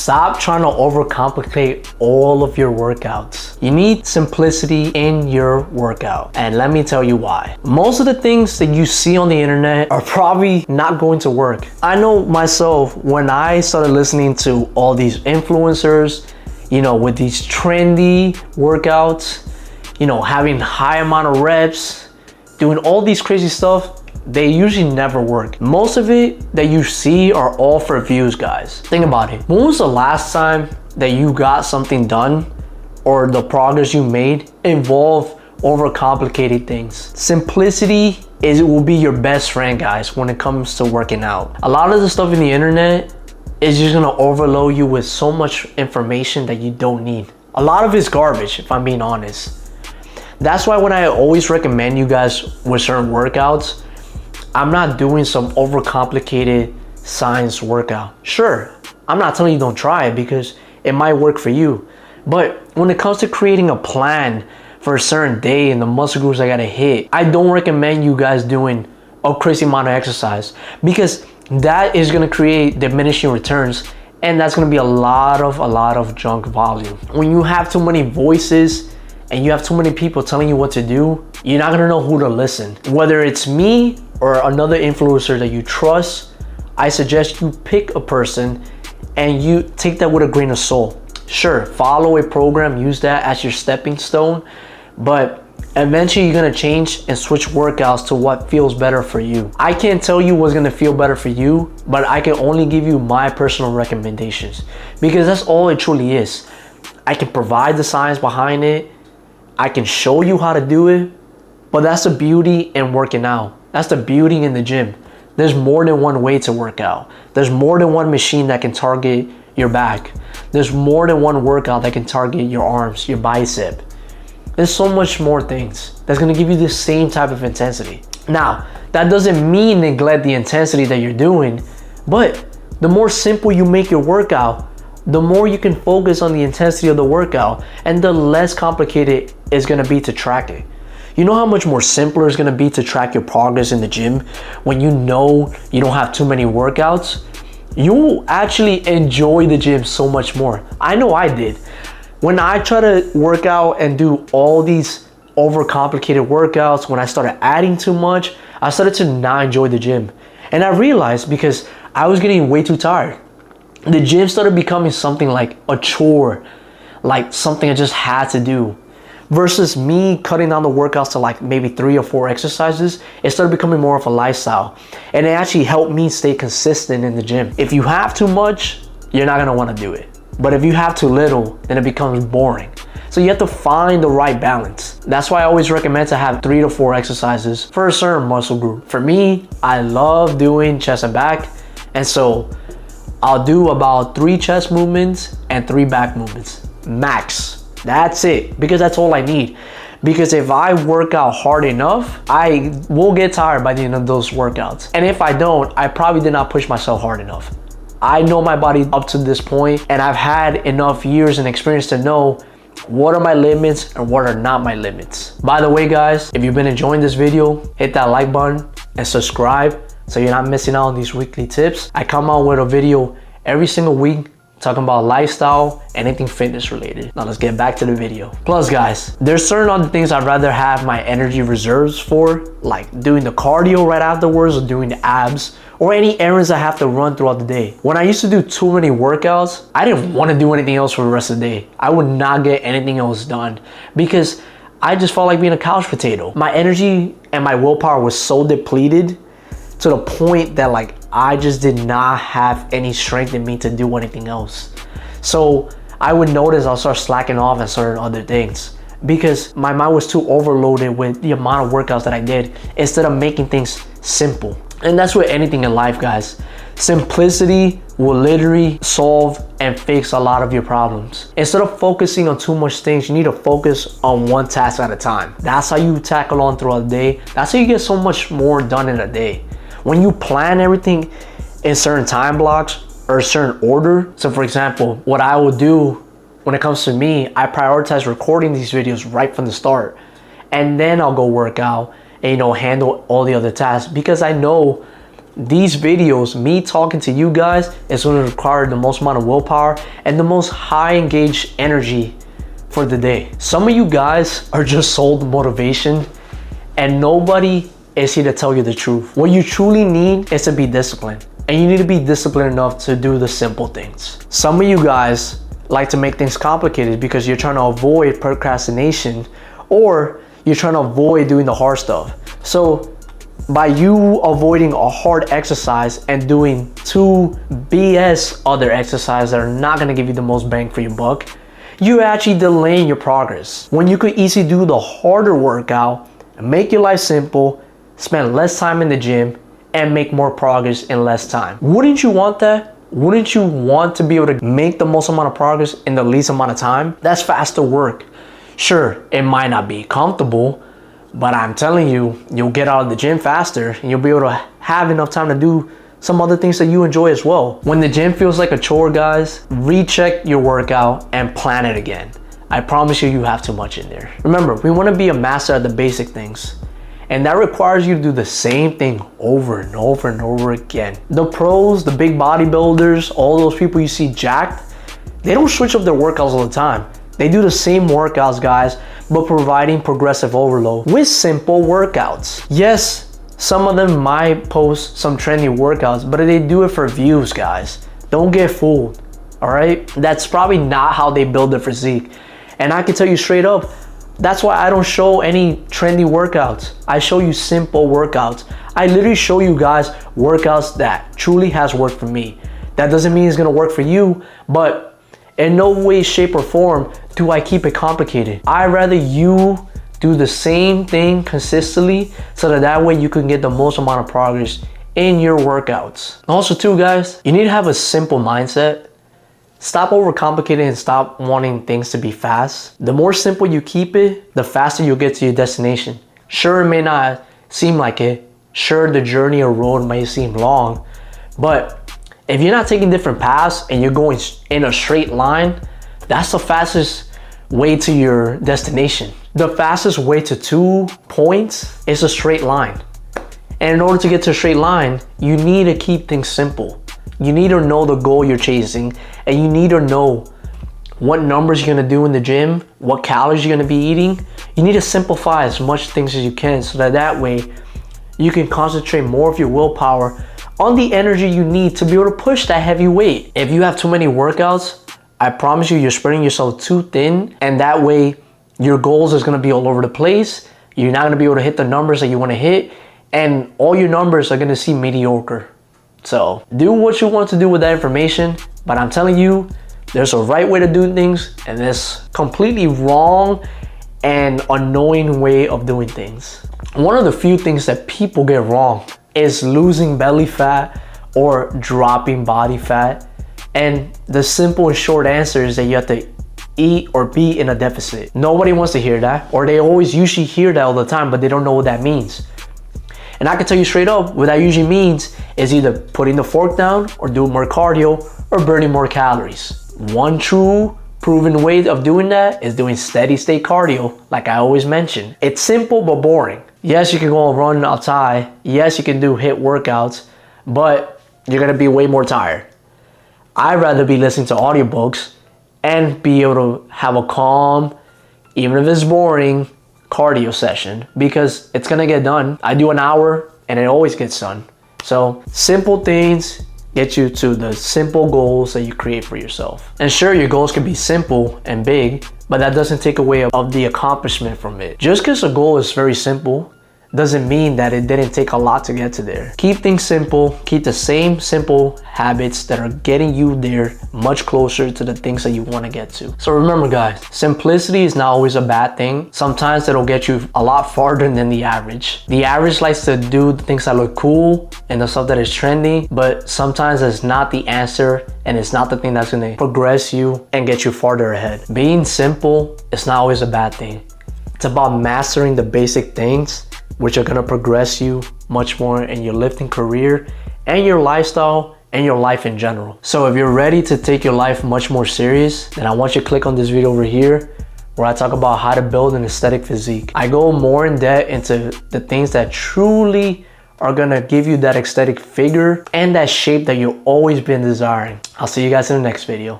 Stop trying to overcomplicate all of your workouts. You need simplicity in your workout. And let me tell you why. Most of the things that you see on the internet are probably not going to work. I know myself, when I started listening to all these influencers, you know, with these trendy workouts, you know, having high amount of reps, doing all these crazy stuff, they usually never work. Most of it that you see are all for views, guys. Think about it. When was the last time that you got something done or the progress you made involve overcomplicated things? Simplicity will be your best friend, guys, when it comes to working out. A lot of the stuff in the internet is just gonna overload you with so much information that you don't need. A lot of it's garbage, if I'm being honest. That's why when I always recommend you guys with certain workouts, I'm not doing some overcomplicated science workout. Sure, I'm not telling you don't try it because it might work for you. But when it comes to creating a plan for a certain day and the muscle groups I gotta hit, I don't recommend you guys doing a crazy amount of exercise because that is gonna create diminishing returns, and that's gonna be a lot of junk volume. When you have too many voices and you have too many people telling you what to do, you're not gonna know who to listen. Whether it's me or another influencer that you trust, I suggest you pick a person and you take that with a grain of salt. Sure, follow a program, use that as your stepping stone, but eventually you're gonna change and switch workouts to what feels better for you. I can't tell you what's gonna feel better for you, but I can only give you my personal recommendations because that's all it truly is. I can provide the science behind it, I can show you how to do it, but that's the beauty in working out. That's the beauty in the gym. There's more than one way to work out. There's more than one machine that can target your back. There's more than one workout that can target your arms, your bicep. There's so much more things that's gonna give you the same type of intensity. Now, that doesn't mean neglect the intensity that you're doing, but the more simple you make your workout, the more you can focus on the intensity of the workout and the less complicated it's gonna be to track it. You know how much more simpler it's gonna be to track your progress in the gym when you know you don't have too many workouts? You will actually enjoy the gym so much more. I know I did. When I try to work out and do all these overcomplicated workouts, when I started adding too much, I started to not enjoy the gym. And I realized because I was getting way too tired. The gym started becoming something like a chore, like something I just had to do. Versus me cutting down the workouts to like maybe 3 or 4 exercises, it started becoming more of a lifestyle. And it actually helped me stay consistent in the gym. If you have too much, you're not gonna wanna do it. But if you have too little, then it becomes boring. So you have to find the right balance. That's why I always recommend to have 3 to 4 exercises for a certain muscle group. For me, I love doing chest and back. And so I'll do about 3 chest movements and 3 back movements, max. That's it, because that's all I need. Because if I work out hard enough, I will get tired by the end of those workouts. And if I don't, I probably did not push myself hard enough. I know my body up to this point, and I've had enough years and experience to know what are my limits and what are not my limits. By the way, guys, if you've been enjoying this video, hit that like button and subscribe so you're not missing out on these weekly tips. I come out with a video every single week talking about lifestyle, anything fitness related. Now let's get back to the video. Plus guys, there's certain other things I'd rather have my energy reserves for, like doing the cardio right afterwards or doing the abs or any errands I have to run throughout the day. When I used to do too many workouts, I didn't want to do anything else for the rest of the day. I would not get anything else done because I just felt like being a couch potato. My energy and my willpower was so depleted to the point that like I just did not have any strength in me to do anything else. So I would notice I'll start slacking off on certain other things because my mind was too overloaded with the amount of workouts that I did instead of making things simple. And that's with anything in life, guys. Simplicity will literally solve and fix a lot of your problems. Instead of focusing on too much things, you need to focus on one task at a time. That's how you tackle on throughout the day. That's how you get so much more done in a day. When you plan everything in certain time blocks or a certain order. So for example, what I will do when it comes to me, I prioritize recording these videos right from the start. And then I'll go work out and handle all the other tasks because I know these videos, me talking to you guys, is going to require the most amount of willpower and the most high engaged energy for the day. Some of you guys are just sold motivation, and nobody is here to tell you the truth. What you truly need is to be disciplined, and you need to be disciplined enough to do the simple things. Some of you guys like to make things complicated because you're trying to avoid procrastination, or you're trying to avoid doing the hard stuff. So by you avoiding a hard exercise and doing 2 BS other exercises that are not going to give you the most bang for your buck, you're actually delaying your progress. When you could easily do the harder workout, make your life simple, spend less time in the gym, and make more progress in less time. Wouldn't you want that? Wouldn't you want to be able to make the most amount of progress in the least amount of time? That's faster work. Sure, it might not be comfortable, but I'm telling you, you'll get out of the gym faster, and you'll be able to have enough time to do some other things that you enjoy as well. When the gym feels like a chore, guys, recheck your workout and plan it again. I promise you have too much in there. Remember, we want to be a master at the basic things, and that requires you to do the same thing over and over and over again. The pros, the big bodybuilders, all those people you see jacked, they don't switch up their workouts all the time. They do the same workouts, guys, but providing progressive overload with simple workouts. Yes, some of them might post some trendy workouts, but they do it for views, guys. Don't get fooled, all right? That's probably not how they build their physique. And I can tell you straight up, that's why I don't show any trendy workouts. I show you simple workouts. I literally show you guys workouts that truly has worked for me. That doesn't mean it's gonna work for you, but in no way, shape, or form do I keep it complicated. I'd rather you do the same thing consistently so that way you can get the most amount of progress in your workouts. Also too, guys, you need to have a simple mindset. Stop overcomplicating and stop wanting things to be fast. The more simple you keep it, the faster you'll get to your destination. Sure, it may not seem like it. Sure, the journey or road may seem long, but if you're not taking different paths and you're going in a straight line, that's the fastest way to your destination. The fastest way to 2 points is a straight line. And in order to get to a straight line, you need to keep things simple. You need to know the goal you're chasing, and you need to know what numbers you're gonna do in the gym, what calories you're gonna be eating. You need to simplify as much things as you can so that way you can concentrate more of your willpower on the energy you need to be able to push that heavy weight. If you have too many workouts, I promise you, you're spreading yourself too thin, and that way your goals is gonna be all over the place. You're not gonna be able to hit the numbers that you wanna hit, and all your numbers are gonna seem mediocre. So do what you want to do with that information, but I'm telling you, there's a right way to do things, and there's completely wrong and annoying way of doing things. One of the few things that people get wrong is losing belly fat or dropping body fat. And the simple and short answer is that you have to eat or be in a deficit. Nobody wants to hear that, or they always usually hear that all the time, but they don't know what that means. And I can tell you straight up, what that usually means is either putting the fork down or doing more cardio or burning more calories. One true proven way of doing that is doing steady state cardio, like I always mention. It's simple but boring. Yes, you can go and run outside. Yes, you can do HIIT workouts, but you're gonna be way more tired. I'd rather be listening to audiobooks and be able to have a calm, even if it's boring, cardio session, because it's gonna get done. I do an hour and it always gets done. So simple things get you to the simple goals that you create for yourself. And sure, your goals can be simple and big, but that doesn't take away of the accomplishment from it. Just because a goal is very simple doesn't mean that it didn't take a lot to get to there. Keep things simple, keep the same simple habits that are getting you there much closer to the things that you want to get to. So remember, guys, simplicity is not always a bad thing. Sometimes it'll get you a lot farther than the average. The average likes to do the things that look cool and the stuff that is trendy, but sometimes it's not the answer, and it's not the thing that's going to progress you and get you farther ahead. Being simple is not always a bad thing. It's about mastering the basic things, which are gonna progress you much more in your lifting career and your lifestyle and your life in general. So if you're ready to take your life much more serious, then I want you to click on this video over here where I talk about how to build an aesthetic physique. I go more in depth into the things that truly are gonna give you that aesthetic figure and that shape that you've always been desiring. I'll see you guys in the next video.